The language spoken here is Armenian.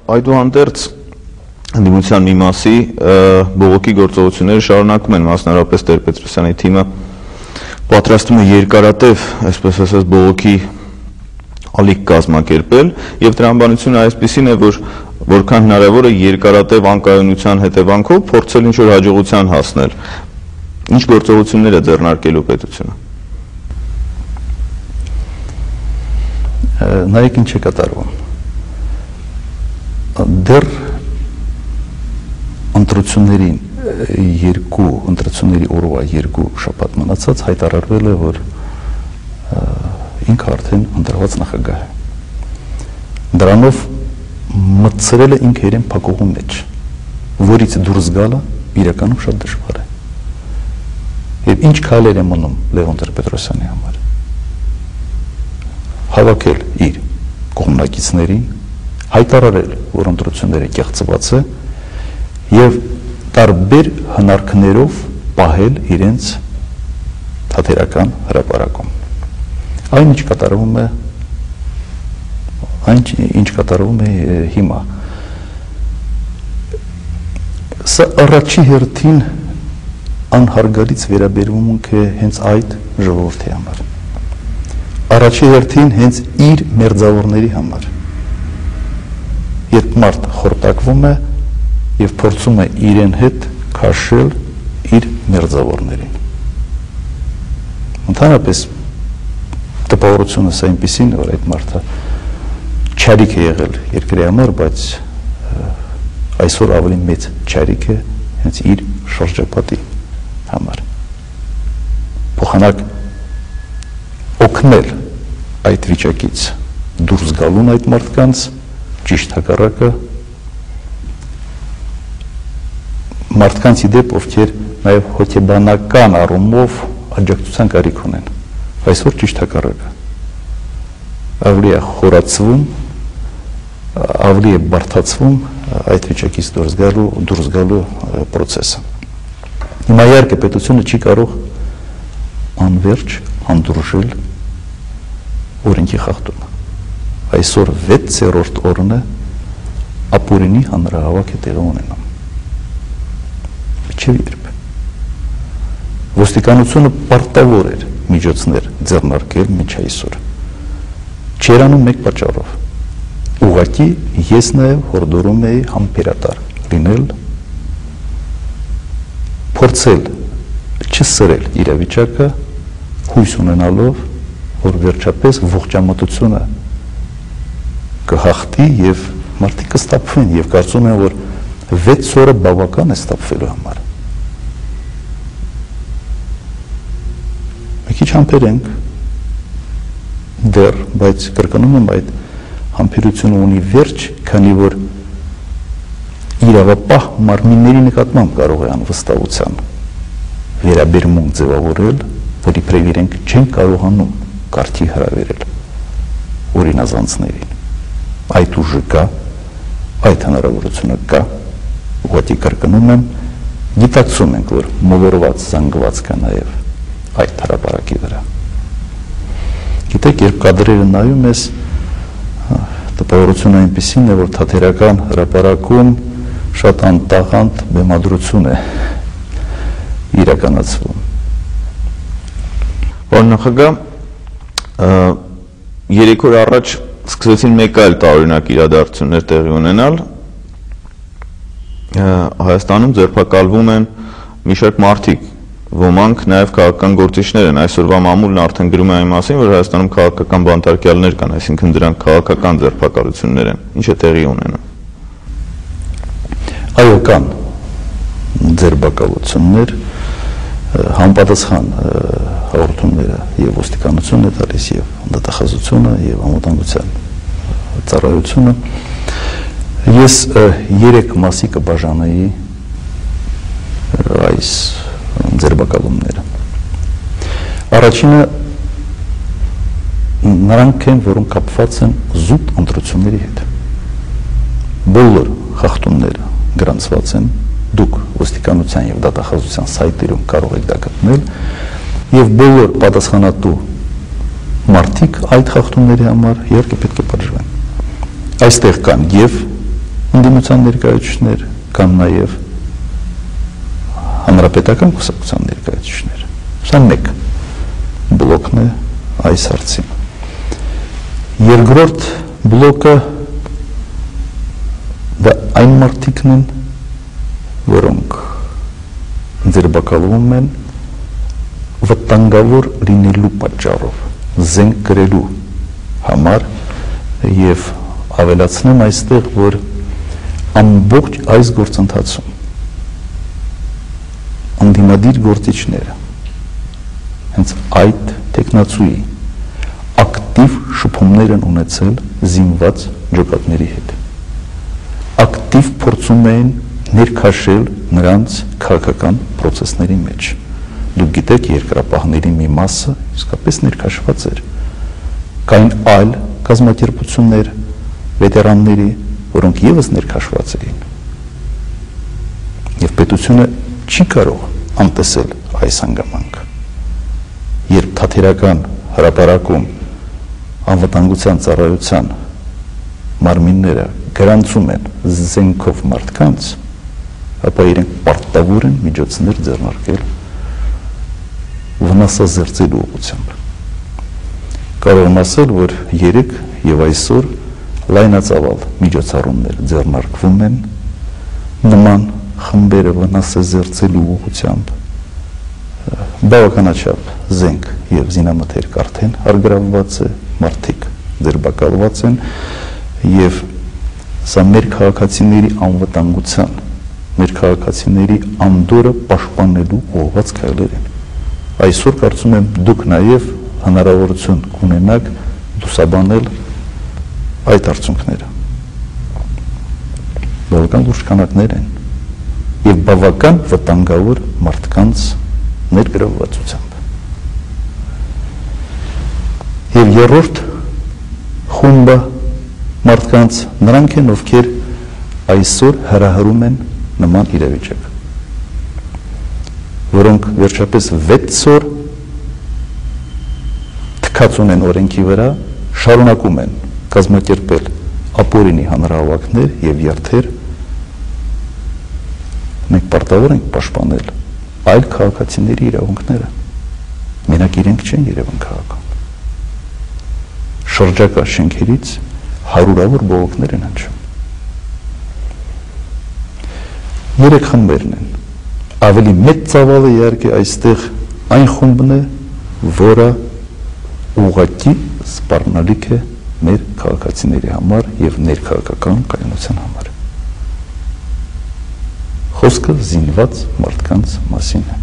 Այդուհանդերձ ընդդիմության մի մասի բողոքի գործողությունները շարունակում են, մասնավորապես Տեր-Պետրոսյանի թիմը պատրաստում է երկարատև, այսպես ասած, բողոքի ալիք կազմակերպել, եւ տրամաբանությունը այսպիսին է, որ որքան հնարավոր է երկարատև անկայունության հետևանքով փորձել ինչ-որ հաջողության հասնել։ Ինչ գործողություններ է ձեռնարկելու պետությունը։ Նայեք ինչ է կատարվում։ Դեռ ընտրությունների օրվա երկու շաբաթ մնացած հայտարարվել է, որ ինքը արդեն ընտրված նախագահ է։ Դրանով մտցրել է ինքը իրեն փակուղու մեջ, որից դուրս գալը իրականում շատ դժվար է։ Եվ ինչ քայլեր է մնում Լևոն Տեր-Պետրոսյանի համար։ Հավաքել իր կողմնակիցներին, հայտարարել, որ ընտրությունները կեղծված է եւ տարբեր հնարքներով պահել իրենց թատերական հրապարակում։ Այն ինչ կատարվում է հիմա։ Սա առաջի հերթին անհարգալից վերաբերմունք է հենց այդ ժողովրդի համար։ Առաջի հերթին հենց իր մերձավորների համար։ Երբ մարդ խորտակվում է եւ փորձում է իրեն հետ քաշել իր մերձավորներին։ Ընդհանրապես տպավորությունը սա այնպեսին է, որ այդ մարդը չարիք է եղել երկրի համար, բայց այսօր ավելի մեծ չարիք է հենց իր շրջապատի համար։ Փոխանակ օգնել այդ վիճակից դուրս գալուն այդ մարդկանց, ճիշտ հակառակը, մարդկանց իդեպ, ովքեր նաև հոգեբանական առումով աջակցության կարիք ունեն։ Այսօր ճիշտ հակառակը։ Ավելի է խորացվում, ավելի է բարդացվում այդ վիճակից դուրս գալու պրոցեսը։ Հիմա իհարկե պետությունը չի կարող անվերջ հանդուրժել օրենքի խախտումը։ Այսօր 6-րդ օրն է ապօրինի հանրահավաք է տեղի ունենում։ Չէ երբ։ Ոստիկանությունը պարտավոր էր միջոցներ ձեռնարկել մինչ այսօր։ Չէր անում մեկ պատճառով։ Ուղղակի ես նաև հորդորում էի համբերատար լինել, փորձել չսրել իրավիճակը, հույս ունենալով, որ վերջապես ողջամտությունը կհաղթի եւ մարդիկ կստապվեն եւ կարծում են, որ 6 օրը բավական է ստապվելու համար։ Մի քիչ համբերենք դեռ, բայց կրկնում եմ, այդ համբերությունը ունի վերջ, քանի որ իրավապահ մարմինների նկատմամբ կարող է անվստահության վերաբերմունք ձևավորել, որ իբրև իրենք չեն կարողանում կարգի հրավերել օրինազանցներին։ Այդ ուժը կա, այդ հնարավորությունը կա, ուղղակի կրկնում եմ, գիտակցում ենք, որ մոլորված, զանգված կա նաև այդ հրապարակի վրա։ Գիտեք, երբ կադրերը նայում ես, տպավորությունը այնպեսին է, որ թատերական հրապարակում շատ անտաղանդ բեմադրություն է իրականացվում։ Պարոն նախագահ, 3 օր առաջ սկսեցին մեկ այլ տարօրինակ իրադարձություններ տեղի ունենալ։ Հայաստանում ձերբակալվում են մի շարք մարդիկ, ոմանք նաև քաղաքական գործիչներ են։ Այսօրվա մամուլն արդեն գրում է այն մասին, որ Հայաստանում քաղաքական բանտարկյալներ կան, այսինքն դրանք քաղաքական ձերբակալություններ են։ Ինչ է տեղի ունենում։ Այո, կան ձերբակալություններ, համապատասխան հաղորդումները եւ ոստիկանությունն է տալիս, եւ դատախազությունը, եւ անվտանգության ծառայությունը։ Ես 3 մասի կբաժանեի այս ձերբակալումները։ Առաջինը նրանք են, որոնք կապված են զուտ ընտրությունների հետ։ Բոլոր խախտումները գրանցված են, դուք ոստիկանության եւ դատախազության սայթերում կարող եք դա գտնել, եւ բոլոր պատասխանատու մարդիկ այդ խախտումների համար իհարկե պետք է պատժվեն։ Այստեղ կան եւ ընդդիմության ներկայացուցիչներ, կան նաև հանրապետական կուսակցության ներկայացուցիչներ։ Սա մեկ բլոկն է այս հարցին։ Երկրորդ բլոկը դա այն մարդիկն են, որոնք ձերբակալվում են վտանգավոր լինելու պատճառով, զենք կրելու համար եւ ավելացնեմ այստեղ, որ ամբողջ այս գործընթացում ընդդիմադիր գործիչները հենց այդ տեխնացուի ակտիվ շփումներ են ունեցել զինված ջոկատների հետ։ Ակտիվ փորձում էին ներքաշել նրանց քաղաքական process-ների մեջ։ Դուք գիտեք, երկրապահների մի մասը իսկապես ներքաշված էր։ Կային այլ կազմակերպություններ, վետերանների, որոնք եւս ներքաշված էին։ Եվ պետությունը չի կարող անտեսել այս հանգամանքը։ Երբ թատերական հրապարակում անվտանգության ծառայության մարմինները գրանցում են զենքով մարդկանց, ապա իրենք պարտավոր են միջոցներ ձեռնարկել վնասազերծելու ուղղությամբ։ Կարող եմ ասել, որ երեք եւ այսօր լայնածավալ միջոցառումներ ձեռնարկվում են նման խմբերը վնասազերծելու ուղղությամբ։ Բավականաչափ զենք եւ զինամթերք արդեն հարգրավված է, մարդիկ ձերբակալված են եւ սա մեր քաղաքացիների անվտանգության, մեր քաղաքացիների անդորը պաշտպանելու ուղղված քայլեր են։ Այսօր կարծում եմ դուք նաեւ հնարավորություն կունենաք լուսաբանել այդ արդյունքները։ Բավական լուրջ քանակներ են եւ բավական վտանգավոր մարդկանց ներգրավվածությամբ։ Եվ երրորդ խումբը մարդկանց նրանք են, ովքեր այսօր հրահրում են նման իրավիճակ, որոնք վերջապես 6 օր թքած ունեն օրենքի վրա, շարունակում են կազմակերպել ապօրինի հանրահավաքներ եւ երթեր, մենք պարտավոր ենք պաշտպանել այլ քաղաքացիների իրավունքները, մենակ իրենք չեն երևան քաղաքում։ Շրջակա շենքերից հարյուրավոր բողոքներ են հնչում։ 3 խմբերն են։ Ավելի մեծ ծավալը իհարկե այստեղ այն խումբն է, որը ուղղակի սպառնալիք է մեր քաղաքացիների համար եւ ներքաղաքական կայունության համար։ Խոսքը զինված մարդկանց մասին է։